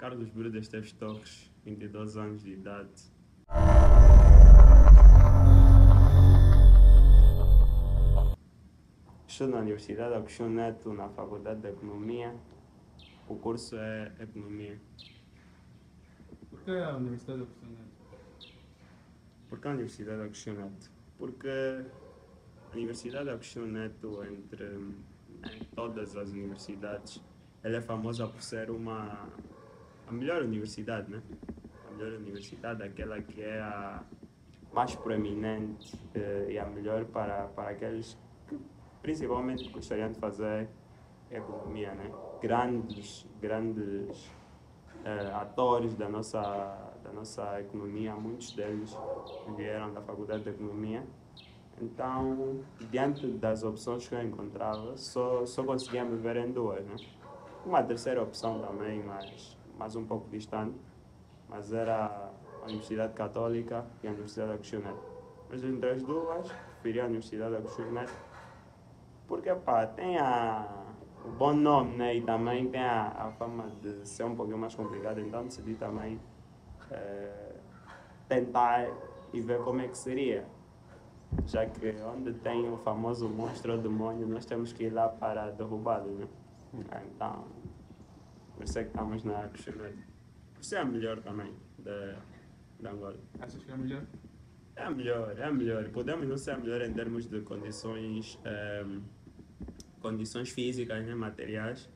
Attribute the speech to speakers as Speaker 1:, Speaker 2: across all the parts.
Speaker 1: Carlos Brudas Teves Torres, 22 anos de idade. Estou na Universidade Agostinho Neto, na Faculdade de Economia. O curso é Economia.
Speaker 2: Por que a Universidade Agostinho Neto?
Speaker 1: Por que a Universidade Agostinho Neto? Porque a Universidade Agostinho Neto, entre todas as universidades, ela é famosa por ser a melhor universidade, né? A melhor universidade, aquela que é a mais proeminente e a melhor para aqueles que principalmente gostariam de fazer economia, né? Grandes atores da nossa economia, muitos deles vieram da Faculdade de Economia. Então, diante das opções que eu encontrava, só conseguia me ver em duas, né? Uma terceira opção também, mas um pouco distante, mas era a Universidade Católica e a Universidade Agostinho Neto. Mas entre as duas, preferi a Universidade Agostinho Neto, porque pá, tem o bom nome, né? E também tem a fama de ser um pouquinho mais complicado, então decidi também tentar e ver como é que seria. Já que onde tem o famoso monstro ou demônio, nós temos que ir lá para derrubá-lo, né? Então, por isso é que estamos na Agostinho Neto. Por isso é a melhor também de Angola.
Speaker 2: Achas que é melhor?
Speaker 1: É a melhor, é a melhor. Podemos não ser a melhor em termos de condições físicas, né, materiais,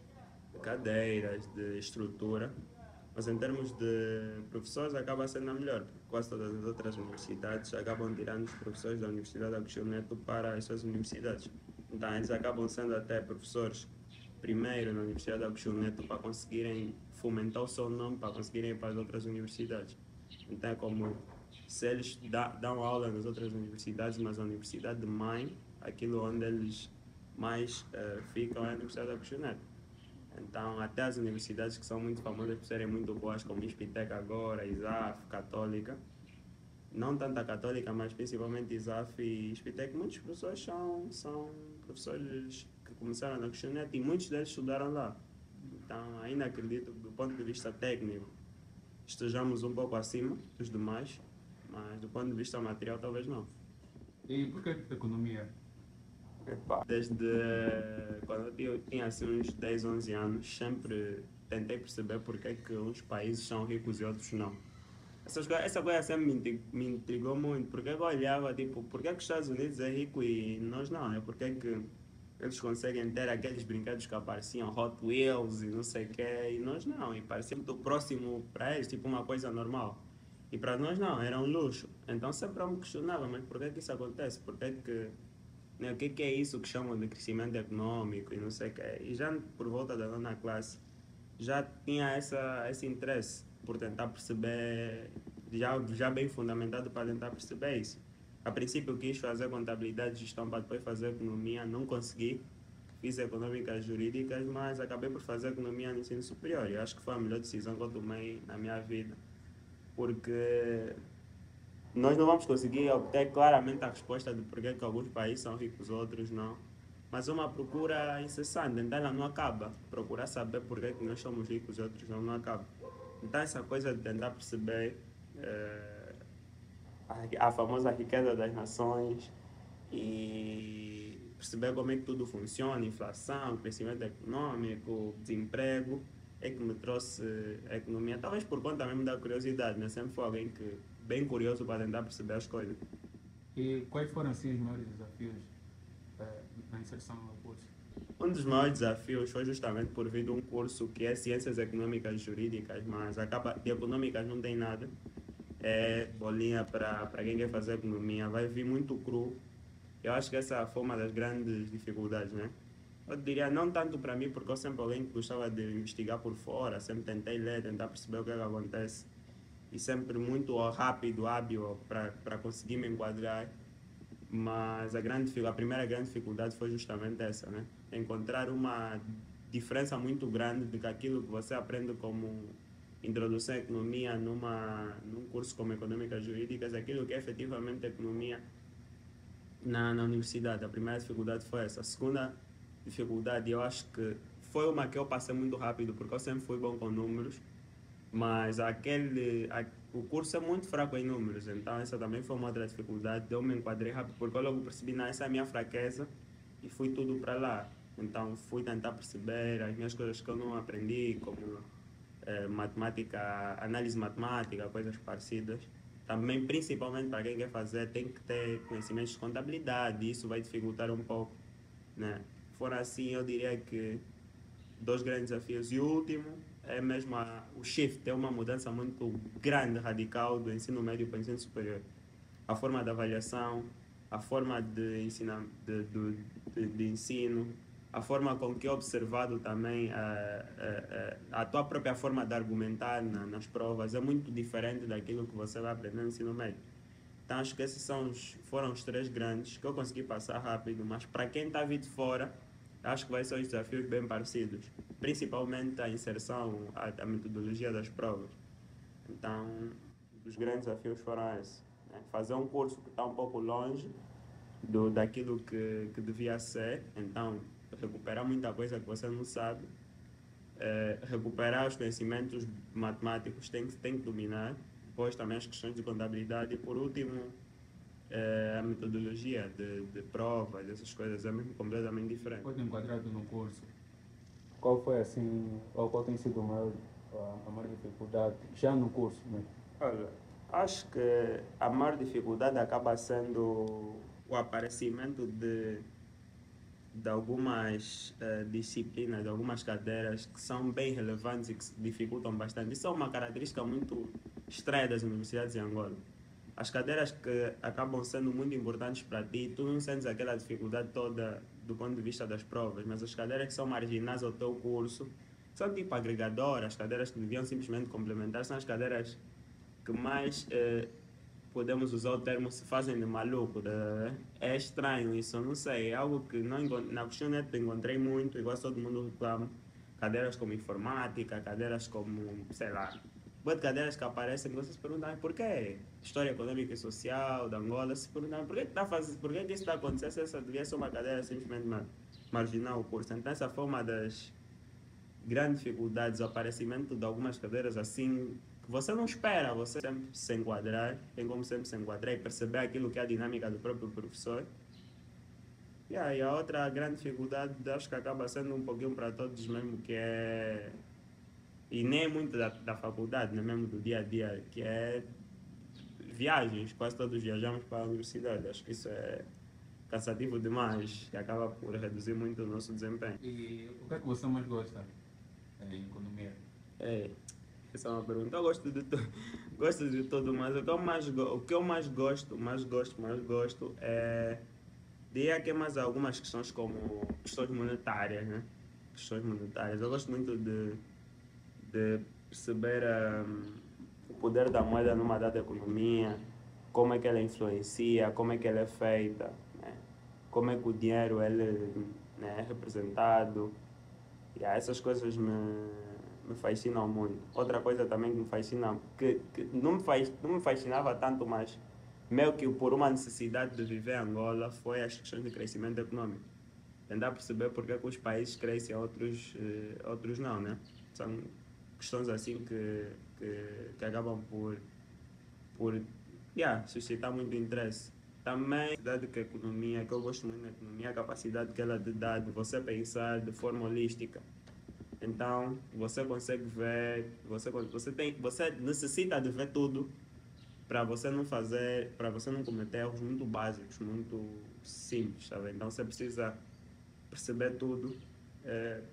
Speaker 1: de cadeiras, de estrutura, mas em termos de professores acaba sendo a melhor, porque quase todas as outras universidades acabam tirando os professores da Universidade Agostinho Neto para as suas universidades. Então eles acabam sendo até professores primeiro na Universidade Agostinho Neto para conseguirem fomentar o seu nome, para conseguirem ir para as outras universidades. Então é como se eles dão aula nas outras universidades, mas a universidade de mãe, aquilo onde eles mais ficam é a Universidade Agostinho Neto. Então, até as universidades que são muito famosas por serem muito boas, como ISPTEC agora, ISAF, Católica, não tanto a Católica, mas principalmente ISAF e ISPTEC, muitos professores são professores que começaram na Agostinho Neto e muitos deles estudaram lá. Então, ainda acredito que do ponto de vista técnico estejamos um pouco acima dos demais, mas do ponto de vista material talvez não.
Speaker 2: E por que economia?
Speaker 1: Epá, desde quando eu tinha assim, uns 10, 11 anos, sempre tentei perceber porque é que uns países são ricos e outros não. Essa coisa sempre me intrigou muito, porque eu olhava, tipo, porque é que os Estados Unidos é rico e nós não, né? Porque é que eles conseguem ter aqueles brinquedos que apareciam Hot Wheels e não sei o quê, e nós não, e parecia muito próximo para eles, tipo uma coisa normal. E para nós não, era um luxo. Então sempre eu me questionava, mas por que é que isso acontece? Por que é que né, o que é isso que chamam de crescimento econômico e não sei o quê. E já por volta da nona classe já tinha esse interesse por tentar perceber, já bem fundamentado para tentar perceber isso. A princípio quis fazer contabilidade e gestão para depois fazer economia, não consegui. Fiz econômicas jurídicas, mas acabei por fazer economia no ensino superior. E acho que foi a melhor decisão que eu tomei na minha vida, porque nós não vamos conseguir obter claramente a resposta de porquê que alguns países são ricos, outros não. Mas é uma procura incessante, então ela não acaba. Procurar saber porquê que nós somos ricos e outros não acaba. Então essa coisa de tentar perceber a famosa riqueza das nações e perceber como é que tudo funciona, inflação, crescimento econômico, desemprego, é que me trouxe a economia, talvez por conta mesmo da curiosidade, né? Sempre fui alguém que bem curioso para tentar perceber as coisas.
Speaker 2: E quais foram assim os maiores desafios na inserção no curso?
Speaker 1: Um dos maiores desafios foi justamente por vir de um curso que é Ciências Econômicas e Jurídicas, mas acaba de econômicas não tem nada. É bolinha para quem quer fazer economia, vai vir muito cru. Eu acho que essa foi uma das grandes dificuldades, né? Eu diria, não tanto para mim, porque eu sempre alguém que gostava de investigar por fora, sempre tentei ler, tentar perceber o que é que acontece. E sempre muito rápido, hábil para conseguir me enquadrar. Mas a primeira grande dificuldade foi justamente essa, né? Encontrar uma diferença muito grande de que aquilo que você aprende como introdução à economia num curso como Econômicas Jurídicas, aquilo que é efetivamente economia na universidade. A primeira dificuldade foi essa. A segunda dificuldade, eu acho que foi uma que eu passei muito rápido, porque eu sempre fui bom com números, Mas o curso é muito fraco em números, então essa também foi uma outra dificuldade. Eu me enquadrei rápido, porque eu logo percebi, não, essa é a minha fraqueza, e fui tudo para lá. Então fui tentar perceber as minhas coisas que eu não aprendi, como matemática, análise matemática, coisas parecidas. Também, principalmente para quem quer fazer, tem que ter conhecimentos de contabilidade, e isso vai dificultar um pouco, né? Fora assim, eu diria que dois grandes desafios. E o último é mesmo o shift, é uma mudança muito grande, radical do ensino médio para o ensino superior. A forma de avaliação, a forma de ensino, a forma com que é observado também a tua própria forma de argumentar nas provas é muito diferente daquilo que você vai aprender no ensino médio. Então acho que esses foram os três grandes que eu consegui passar rápido, mas para quem está vindo de fora, acho que vai ser os desafios bem parecidos, principalmente a inserção, a metodologia das provas. Então, os grandes desafios foram esses, né? Fazer um curso que está um pouco longe daquilo que devia ser, então recuperar muita coisa que você não sabe, recuperar os conhecimentos matemáticos tem que dominar, depois também as questões de contabilidade e por último a metodologia de provas, essas coisas é mesmo completamente diferente.
Speaker 2: Foi enquadrado no curso. Qual foi assim, ou qual tem sido a maior dificuldade já no curso mesmo?
Speaker 1: Olha, acho que a maior dificuldade acaba sendo o aparecimento de algumas disciplinas, de algumas cadeiras que são bem relevantes e que se dificultam bastante. Isso é uma característica muito estranha das universidades em Angola. As cadeiras que acabam sendo muito importantes para ti, tu não sentes aquela dificuldade toda do ponto de vista das provas, mas as cadeiras que são marginais ao teu curso são tipo agregadoras, as cadeiras que deviam simplesmente complementar, são as cadeiras que mais podemos usar o termo se fazem de maluco. É estranho isso, eu não sei. É algo que não, na questionário encontrei muito, igual todo mundo reclama. Cadeiras como informática, cadeiras como, sei lá, boas cadeiras que aparecem, vocês se perguntam por quê? História econômica e social da Angola, se perguntam por que, por que isso está acontecendo, se essa devia ser uma cadeira simplesmente marginal o curso. Então essa foi uma das grandes dificuldades, o aparecimento de algumas cadeiras assim que você não espera, você sempre se enquadrar, tem como sempre se enquadrar e perceber aquilo que é a dinâmica do próprio professor. E aí a outra grande dificuldade, acho que acaba sendo um pouquinho para todos mesmo, que é, e nem muito da faculdade, né, mesmo do dia a dia, que é viagens, quase todos viajamos para a universidade, acho que isso é cansativo demais e acaba por reduzir muito o nosso desempenho.
Speaker 2: E o que é que você mais gosta em economia?
Speaker 1: É, essa é uma pergunta. Eu gosto gosto de tudo, mas o que eu mais gosto é, diria que é mais algumas questões como questões monetárias, né? Questões monetárias. Eu gosto muito de perceber o poder da moeda numa dada economia, como é que ela influencia, como é que ela é feita, né? Como é que o dinheiro ele, né, é representado. E essas coisas me fascinam muito. Outra coisa também que me fascina, que não me fascinava tanto, mas meio que por uma necessidade de viver em Angola, foi as questões de crescimento econômico. Tentar perceber porque é que os países crescem e outros não, né? São questões assim que acabam por suscitar muito interesse. Também a capacidade que a economia, que eu gosto muito da economia, a capacidade que ela te dá de você pensar de forma holística. Então, você consegue ver, você necessita de ver tudo para você não cometer erros muito básicos, muito simples, sabe? Então, você precisa perceber tudo,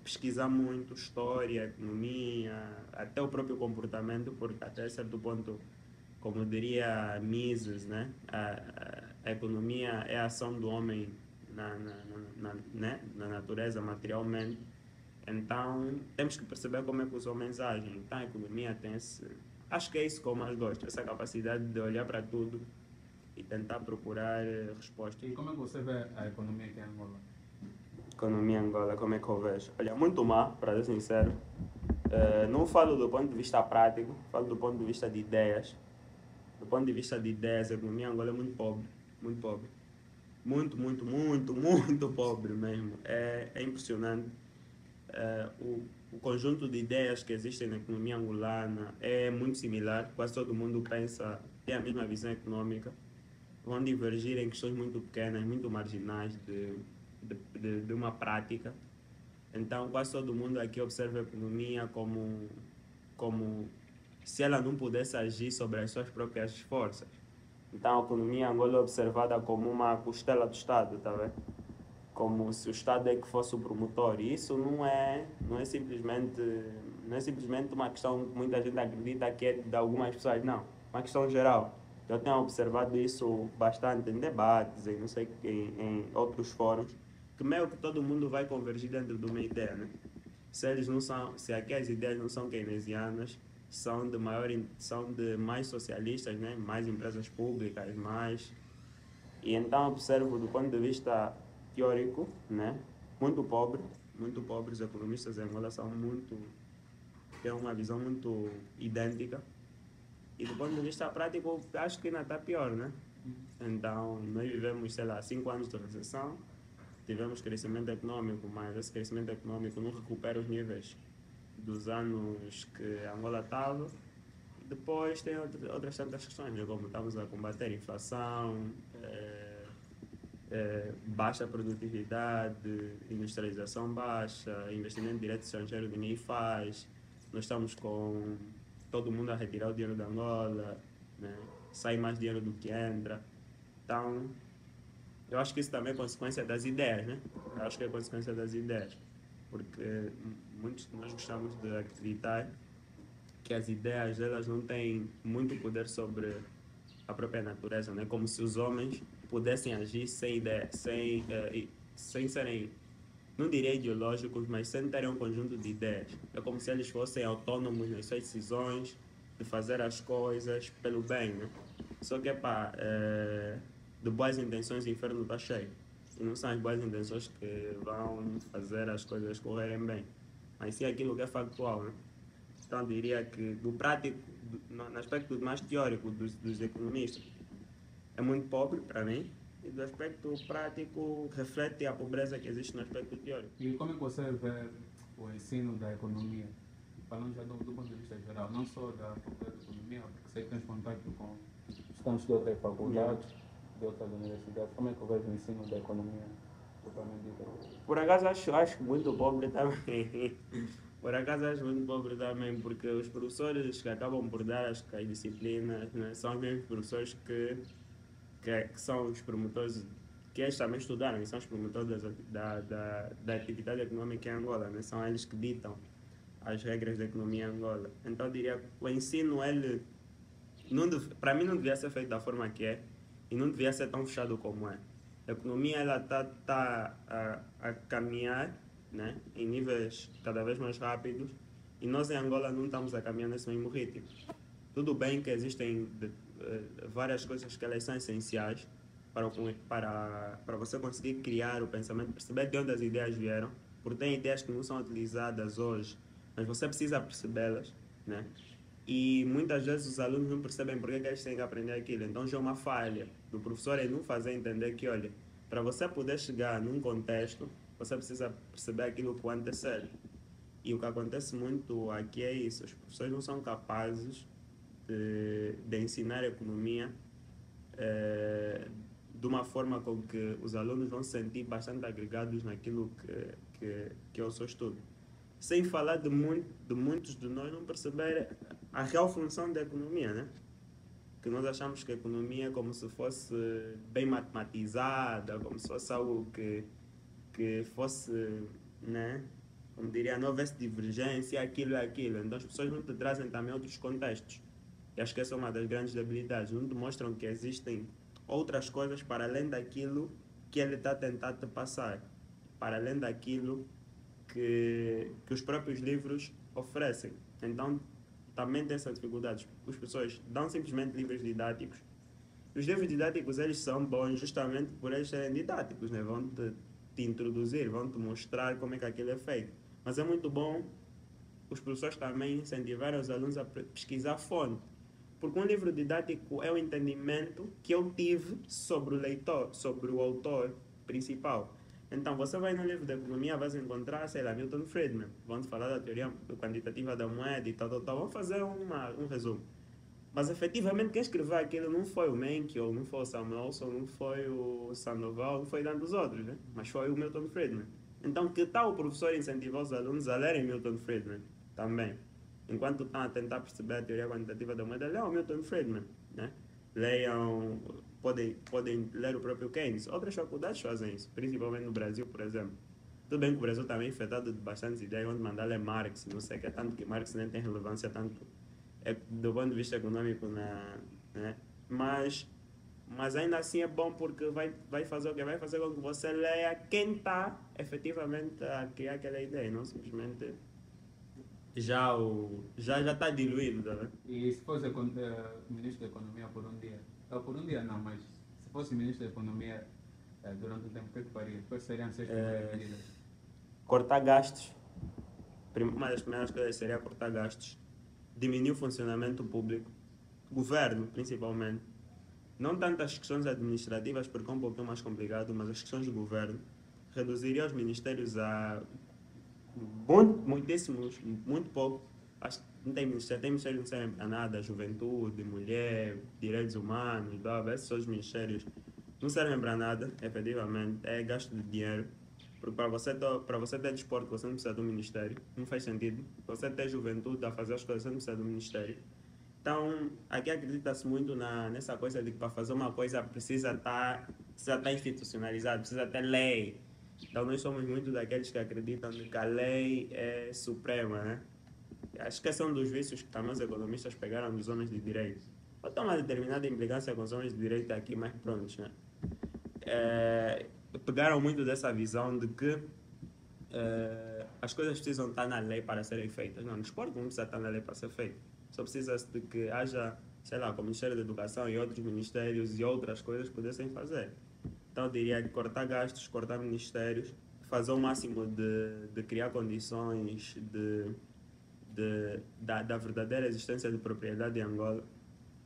Speaker 1: pesquisar muito, história, economia, até o próprio comportamento, porque até certo ponto, como diria Mises, né? A economia é a ação do homem né? Na natureza, materialmente. Então, temos que perceber como é que os homens agem. Então, a economia tem esse... Acho que é isso que eu mais gosto, essa capacidade de olhar para tudo e tentar procurar respostas.
Speaker 2: E como é que você vê a economia aqui em Angola?
Speaker 1: Economia em Angola, como é que eu vejo? Olha, muito má, para ser sincero. Não falo do ponto de vista prático, falo do ponto de vista de ideias. Do ponto de vista de ideias, a economia em Angola é muito pobre, muito pobre. Muito, muito, muito, muito pobre mesmo. É impressionante. o conjunto de ideias que existem na economia angolana é muito similar, quase todo mundo pensa, tem a mesma visão econômica, vão divergir em questões muito pequenas, muito marginais de uma prática. Então, quase todo mundo aqui observa a economia como se ela não pudesse agir sobre as suas próprias forças. Então, a economia em Angola é observada como uma costela do Estado, tá vendo? Como se o Estado é que fosse o promotor. E isso não é simplesmente uma questão que muita gente acredita que é de algumas pessoas, não. Uma questão geral. Eu tenho observado isso bastante em debates, em, não sei, em outros fóruns, que meio que todo mundo vai convergir dentro de uma ideia, né? Se aqui as ideias não são keynesianas, são de mais socialistas, né? Mais empresas públicas, mais. E então observo do ponto de vista teórico, né? Muito pobre, os economistas em Angola têm uma visão muito idêntica. E do ponto de vista prático, acho que ainda está pior, né? Então, nós vivemos, sei lá, 5 anos de recessão, tivemos crescimento econômico, mas esse crescimento econômico não recupera os níveis dos anos que a Angola estava. Depois tem outras tantas questões, né? Como estamos a combater a inflação, baixa produtividade, industrialização baixa, investimento direto estrangeiro que ninguém faz. Nós estamos com todo mundo a retirar o dinheiro da Angola, né? Sai mais dinheiro do que entra. Então, eu acho que isso também é consequência das ideias, né? Eu acho que é consequência das ideias, porque muitos de nós gostamos de acreditar que as ideias elas não têm muito poder sobre a própria natureza, né? Como se os homens pudessem agir sem ideia, sem serem, não diria ideológicos, mas sem terem um conjunto de ideias. É como se eles fossem autônomos nas suas decisões, de fazer as coisas pelo bem, né? Só que, de boas intenções o inferno está cheio. E não são as boas intenções que vão fazer as coisas correrem bem, mas sim aquilo que é factual, né? Então, eu diria que do prático, no aspecto mais teórico dos economistas, é muito pobre para mim, e do aspecto prático reflete a pobreza que existe no aspecto teórico.
Speaker 2: E como é que você vê o ensino da economia? Falando já do ponto de vista geral, não só da faculdade de economia, porque sei que tens contato com estudantes de outras faculdades, de outras universidades. Como é que vejo o ensino da economia propriamente dito?
Speaker 1: Por acaso acho muito pobre também. Por acaso acho muito pobre também, porque os professores que acabam por dar as disciplinas, né, são os mesmos professores que são os promotores, que eles também estudaram, e são os promotores da atividade econômica em Angola, né? São eles que ditam as regras da economia em Angola. Então eu diria que o ensino, ele, para mim, não devia ser feito da forma que é, e não devia ser tão fechado como é. A economia ela tá a caminhar, né, em níveis cada vez mais rápidos, e nós em Angola não estamos a caminhar nesse mesmo ritmo. Tudo bem que existem várias coisas que elas são essenciais para você conseguir criar o pensamento, perceber de onde as ideias vieram, porque tem ideias que não são utilizadas hoje, mas você precisa percebê-las, né? E muitas vezes os alunos não percebem porque que eles têm que aprender aquilo. Então já é uma falha do professor em não fazer entender que, olha, para você poder chegar num contexto, você precisa perceber aquilo que o antecede. E o que acontece muito aqui é isso, os professores não são capazes de ensinar a economia de uma forma com que os alunos vão se sentir bastante agregados naquilo que é o seu estudo. Sem falar de muitos de nós não perceber a real função da economia, né? Que nós achamos que a economia é como se fosse bem matematizada, como se fosse algo que fosse, né? Como diria, não houvesse divergência, aquilo é aquilo. Então as pessoas não te trazem também outros contextos. E acho que essa é uma das grandes debilidades. Não te mostram que existem outras coisas para além daquilo que ele está tentando te passar. Para além daquilo que os próprios livros oferecem. Então, também tem essa dificuldade. As pessoas dão simplesmente livros didáticos. Os livros didáticos, eles são bons justamente por eles serem didáticos, né? Vão te introduzir, vão te mostrar como é que aquilo é feito. Mas é muito bom os professores também incentivarem os alunos a pesquisar fonte. Porque um livro didático é o entendimento que eu tive sobre o leitor, sobre o autor principal. Então, você vai no livro de economia, vai encontrar, sei lá, Milton Friedman. Vão falar da teoria quantitativa da moeda e tal, tal, tal. Vamos fazer um resumo. Mas, efetivamente, quem escreveu aquilo não foi o Menck, ou não foi o Samuelson, não foi o Sandoval, não foi tantos outros, né? Mas foi o Milton Friedman. Então, que tal o professor incentivar os alunos a lerem Milton Friedman também? Enquanto estão a tentar perceber a teoria quantitativa da moeda, leiam Milton Friedman, né? Leiam, podem ler o próprio Keynes. Outras faculdades fazem isso, principalmente no Brasil, por exemplo. Tudo bem que o Brasil também é infectado de bastantes ideias, onde mandar ler Marx, não sei o que, tanto que Marx nem tem relevância tanto do ponto de vista econômico, né? Mas ainda assim é bom porque vai fazer o que? Vai fazer com que você leia quem está efetivamente a criar aquela ideia, não simplesmente já está diluído, tá vendo?
Speaker 2: E se fosse ministro da Economia por um dia? Por um dia não, mas se fosse ministro da Economia durante um tempo, o que faria? Quais seriam as suas primeiras medidas?
Speaker 1: Cortar gastos. Uma das primeiras coisas seria cortar gastos. Diminuir o funcionamento público. Governo, principalmente. Não tanto as questões administrativas, porque é um pouquinho mais complicado, mas as questões do governo. Reduziria os ministérios a muitíssimos, muito pouco. Acho que não tem ministérios que não servem para nada. Juventude, mulher, direitos humanos, blá, blá, esses são os ministérios. Não servem para nada, efetivamente. É gasto de dinheiro. Porque para você ter desporto, você não precisa de um ministério. Não faz sentido. Para você ter juventude a fazer as coisas, você não precisa de um ministério. Então, aqui acredita-se muito nessa coisa de que para fazer uma coisa precisa estar institucionalizado, precisa ter lei. Então, nós somos muito daqueles que acreditam que a lei é suprema, né? Acho que esse é um dos vícios que também os economistas pegaram dos homens de direito. Ou tem uma determinada implicância com os homens de direito aqui mais prontos, né? Pegaram muito dessa visão de que as coisas precisam estar na lei para serem feitas. Não, no esporte não precisa estar na lei para ser feito. Só precisa de que haja, sei lá, como o Ministério da Educação e outros ministérios e outras coisas pudessem fazer. Então eu diria que cortar gastos, cortar ministérios, fazer o máximo de criar condições da verdadeira existência de propriedade em Angola.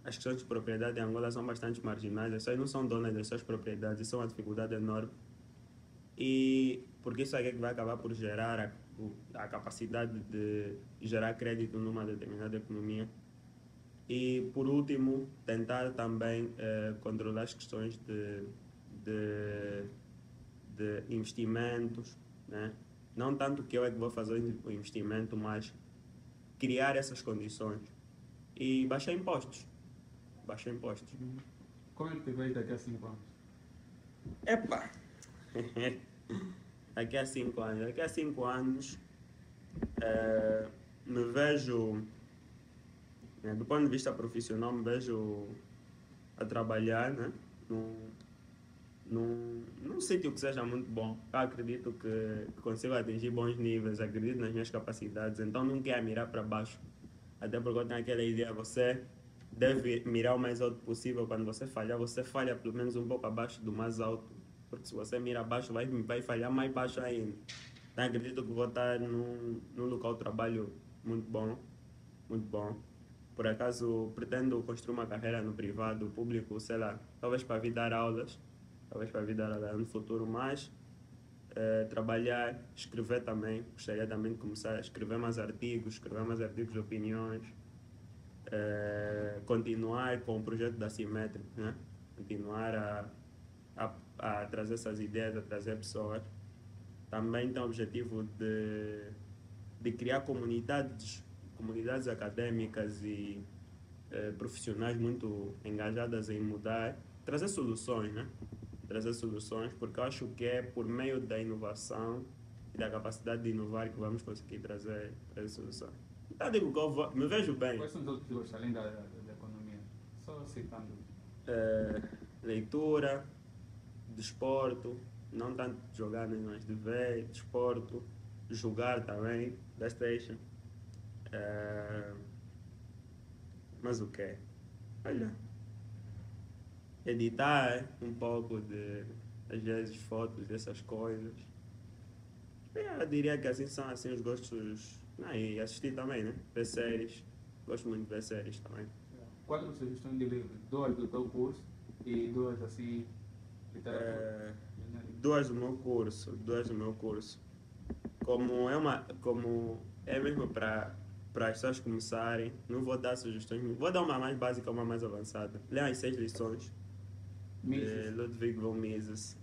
Speaker 1: As questões de propriedade em Angola são bastante marginais, as pessoas não são donas das suas propriedades, isso é uma dificuldade enorme. E porque isso é que vai acabar por gerar a capacidade de gerar crédito numa determinada economia. E, por último, tentar também controlar as questões de investimentos, né? Não tanto que eu é que vou fazer o investimento, mas criar essas condições e baixar impostos. Baixar impostos.
Speaker 2: Como é que te vês daqui a 5 anos?
Speaker 1: Epa! Daqui a 5 anos. Daqui a 5 anos me vejo, do ponto de vista profissional, me vejo a trabalhar, né? Num sítio que seja muito bom. Eu acredito que consigo atingir bons níveis, acredito nas minhas capacidades, então não quero mirar para baixo. Até porque eu tenho aquela ideia, você deve mirar o mais alto possível. Quando você falha pelo menos um pouco abaixo do mais alto, porque se você mira abaixo, vai falhar mais baixo ainda. Então acredito que vou estar num local de trabalho muito bom, muito bom. Por acaso pretendo construir uma carreira no privado, público, sei lá, talvez para vir dar aulas, no futuro, mas trabalhar, escrever também, gostaria também de começar a escrever mais artigos de opiniões, continuar com o projeto da Simétrico, né? Continuar a trazer essas ideias, a trazer pessoas. Também tem o objetivo de criar comunidades acadêmicas e profissionais muito engajadas em mudar, trazer soluções, né? Trazer soluções, porque eu acho que é por meio da inovação e da capacidade de inovar que vamos conseguir trazer soluções. Então digo que me vejo bem.
Speaker 2: Quais são os outros gostos além da economia? Só citando.
Speaker 1: Leitura, desporto, não tanto de jogar, né, mas de ver, desporto, jogar também, PlayStation. Mas o quê? Olha, editar um pouco às vezes, fotos dessas coisas. Eu diria que assim são assim os gostos. E assistir também, né? Ver séries. Gosto muito de ver séries também.
Speaker 2: 4 sugestões de livros, 2 do teu curso e 2 assim, literatura.
Speaker 1: duas do meu curso. Como é mesmo para as pessoas começarem, não vou dar sugestões, vou dar uma mais básica, uma mais avançada. Leiam as 6 lições de
Speaker 2: Mises.
Speaker 1: Ludwig von Mises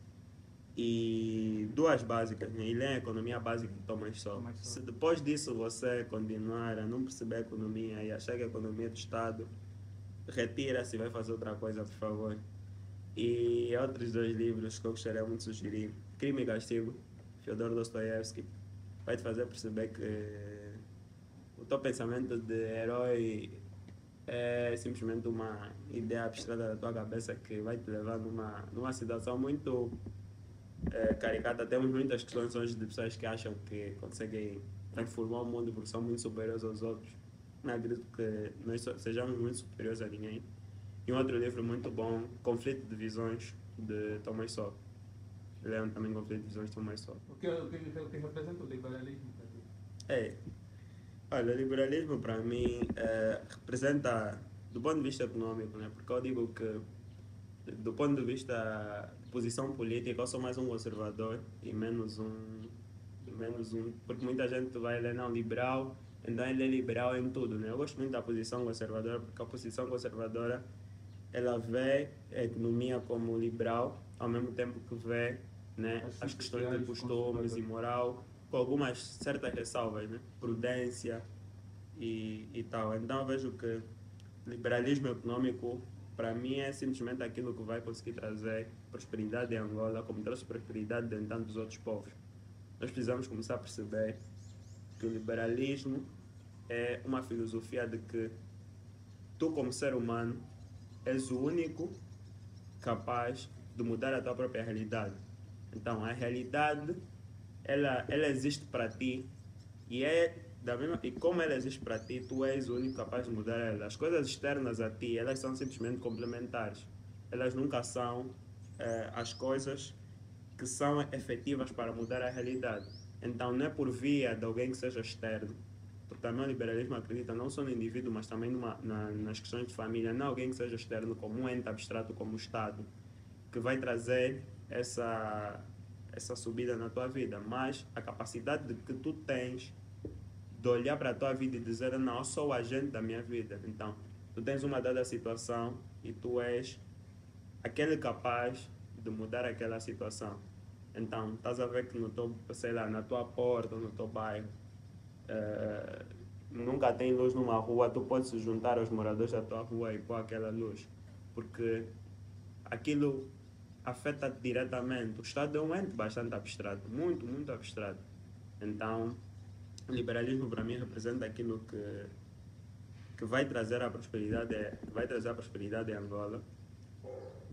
Speaker 1: e duas básicas, né? E leiam a economia básica de Thomas Sowell.
Speaker 2: Thomas Sowell.
Speaker 1: Se depois disso você continuar a não perceber a economia e achar que a economia é do Estado, retira-se e vai fazer outra coisa, por favor. E outros 2 livros que eu gostaria muito de sugerir: Crime e Castigo, Fyodor Dostoiévski. Vai te fazer perceber que o teu pensamento de herói é simplesmente uma ideia abstrata da tua cabeça que vai te levar numa situação muito caricata. Temos muitas questões hoje de pessoas que acham que conseguem transformar o mundo porque são muito superiores aos outros. Não acredito que nós sejamos muito superiores a ninguém. E um outro livro muito bom, Conflito de Visões, de Thomas Sowell. Leiam também Conflito de Visões de Thomas Sowell.
Speaker 2: O que representa o liberalismo para ti?
Speaker 1: É, olha, o liberalismo para mim representa, do ponto de vista econômico, né? Porque eu digo que, do ponto de vista de posição política, eu sou mais um conservador e menos um. Porque muita gente vai ler, não, liberal, então ele é liberal em tudo, né? Eu gosto muito da posição conservadora, porque a posição conservadora ela vê a economia como liberal, ao mesmo tempo que vê, né, as questões de costumes e moral, com algumas certas ressalvas, né? Prudência e tal. Então eu vejo que liberalismo econômico, para mim, é simplesmente aquilo que vai conseguir trazer prosperidade em Angola, como trouxe prosperidade em tantos outros povos. Nós precisamos começar a perceber que o liberalismo é uma filosofia de que tu, como ser humano, és o único capaz de mudar a tua própria realidade. Então, a realidade, ela existe para ti e como ela existe para ti, tu és o único capaz de mudar ela. As coisas externas a ti, elas são simplesmente complementares. Elas nunca são as coisas que são efetivas para mudar a realidade. Então, não é por via de alguém que seja externo, porque também o liberalismo acredita não só no indivíduo, mas também nas questões de família, não alguém que seja externo, como um ente abstrato, como o Estado, que vai trazer essa subida na tua vida, mas a capacidade de que tu tens de olhar para a tua vida e dizer, não, eu sou o agente da minha vida. Então, tu tens uma dada situação e tu és aquele capaz de mudar aquela situação. Então, estás a ver que sei lá, na tua porta ou no teu bairro, nunca tem luz numa rua, tu podes se juntar aos moradores da tua rua e pôr aquela luz, porque aquilo afeta-te diretamente. O Estado é um ente bastante abstrato, muito, muito abstrato. Então, o liberalismo para mim representa aquilo que vai trazer a prosperidade em Angola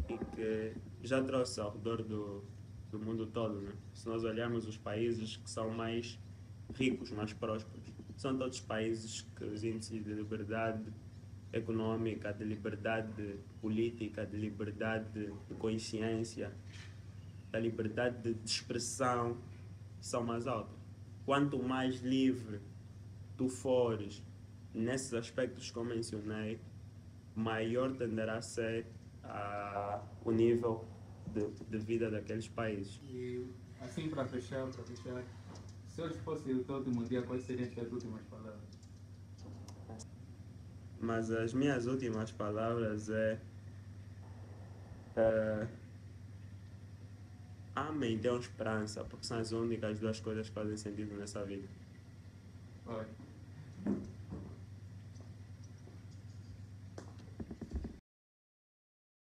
Speaker 1: e que já trouxe ao redor do mundo todo, né? Se nós olharmos os países que são mais ricos, mais prósperos, são todos países que os índices de liberdade econômica, de liberdade política, de liberdade de consciência, da liberdade de expressão são mais altos. Quanto mais livre tu fores nesses aspectos que eu mencionei, maior tenderá a ser o nível de vida daqueles países.
Speaker 2: E assim, para fechar, se hoje fosse o teu último dia, quais seriam as tuas últimas palavras?
Speaker 1: Mas as minhas últimas palavras amem e tenham esperança, porque são as únicas duas coisas que fazem sentido nessa vida.
Speaker 2: Olha,